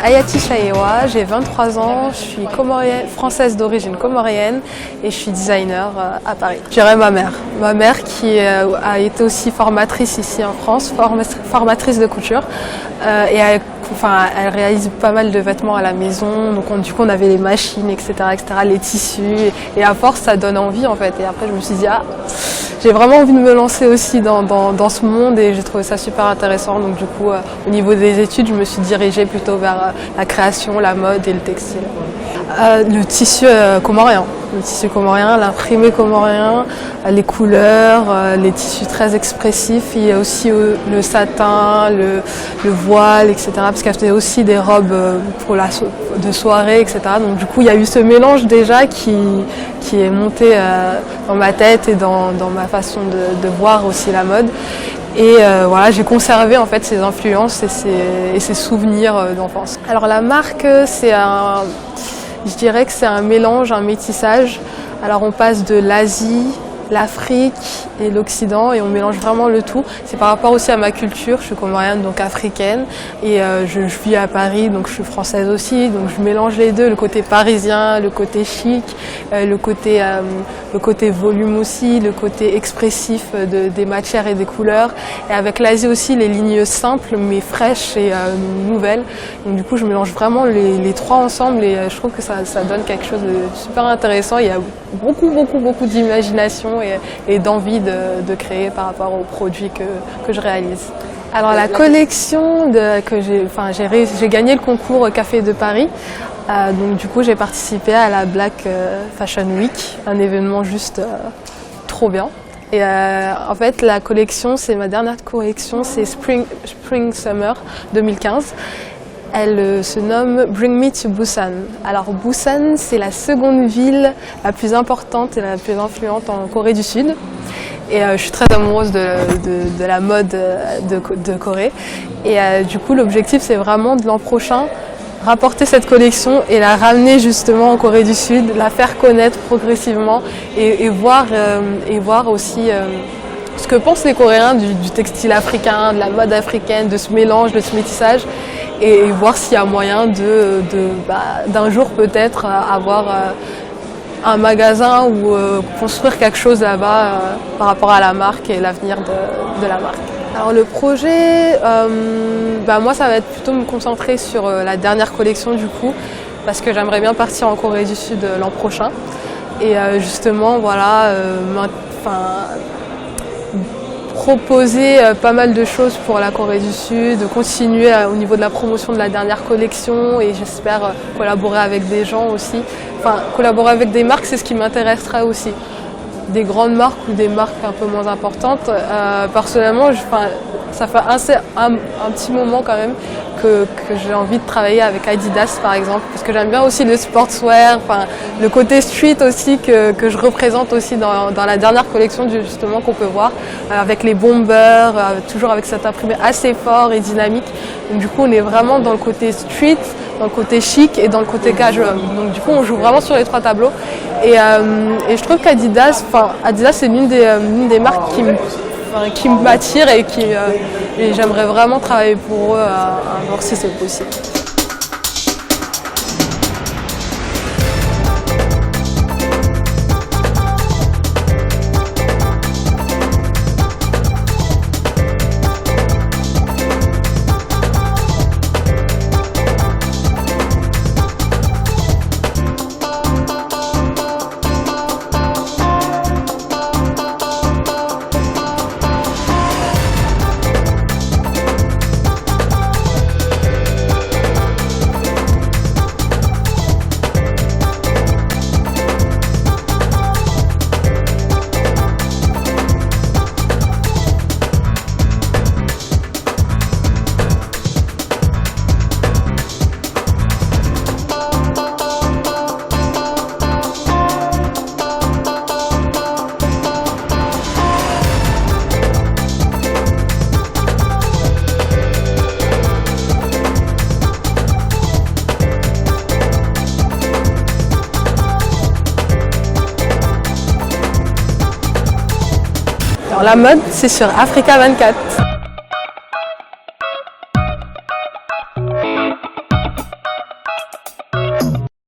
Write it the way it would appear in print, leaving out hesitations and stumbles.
Hayati Chayewa, j'ai 23 ans, je suis française d'origine comorienne et je suis designer à Paris. Je dirais ma mère qui a été aussi formatrice ici en France, formatrice de couture et elle réalise pas mal de vêtements à la maison, donc du coup on avait les machines, etc., les tissus, et à force ça donne envie en fait. Et après je me suis dit j'ai vraiment envie de me lancer aussi dans ce monde et j'ai trouvé ça super intéressant. Donc du coup au niveau des études je me suis dirigée plutôt vers la création, la mode et le textile. Le tissu comorien. Le tissu comorien, l'imprimé comorien, les couleurs, les tissus très expressifs. Il y a aussi le satin, le voile, etc. Parce qu'elle faisait aussi des robes de soirée, etc. Donc du coup, il y a eu ce mélange déjà qui est monté dans ma tête et dans ma façon de voir aussi la mode. Et voilà, j'ai conservé en fait ces influences et ces souvenirs d'enfance. Alors la marque, je dirais que c'est un mélange, un métissage. Alors on passe de l'Asie, l'Afrique et l'Occident et on mélange vraiment le tout. C'est par rapport aussi à ma culture, je suis comorienne donc africaine et je vis à Paris donc je suis française aussi, donc je mélange les deux, le côté parisien, le côté chic, le côté volume aussi, le côté expressif des matières et des couleurs, et avec l'Asie aussi les lignes simples mais fraîches et nouvelles. Donc du coup je mélange vraiment les trois ensemble et je trouve que ça donne quelque chose de super intéressant. Il y a beaucoup d'imagination et d'envie de créer par rapport aux produits que je réalise. Alors la collection j'ai gagné le concours Café de Paris. Donc du coup j'ai participé à la Black Fashion Week, un événement juste trop bien. Et en fait la collection, c'est ma dernière collection, c'est Spring Summer 2015. Elle se nomme Bring Me to Busan. Alors Busan, c'est la seconde ville la plus importante et la plus influente en Corée du Sud. Et je suis très amoureuse de la mode de Corée. Et du coup, l'objectif, c'est vraiment de l'an prochain rapporter cette collection et la ramener justement en Corée du Sud, la faire connaître progressivement et voir aussi ce que pensent les Coréens du textile africain, de la mode africaine, de ce mélange, de ce métissage, et voir s'il y a moyen d'un jour peut-être avoir un magasin ou construire quelque chose là-bas par rapport à la marque et l'avenir de la marque. Alors le projet, moi ça va être plutôt me concentrer sur la dernière collection du coup, parce que j'aimerais bien partir en Corée du Sud l'an prochain. Et justement voilà, proposer pas mal de choses pour la Corée du Sud, continuer au niveau de la promotion de la dernière collection et j'espère collaborer avec des gens aussi. Enfin, collaborer avec des marques, c'est ce qui m'intéresserait aussi. Des grandes marques ou des marques un peu moins importantes. Personnellement, ça fait un petit moment quand même que j'ai envie de travailler avec Adidas par exemple, parce que j'aime bien aussi le sportswear, le côté street aussi que je représente aussi dans la dernière collection justement qu'on peut voir, avec les bombers, toujours avec cet imprimé assez fort et dynamique. Donc du coup on est vraiment dans le côté street, dans le côté chic et dans le côté casual. Donc du coup on joue vraiment sur les trois tableaux et je trouve qu'Adidas, c'est l'une des marques qui m'attire et j'aimerais vraiment travailler pour eux un jour si c'est possible. Alors la mode, c'est sur Africa 24.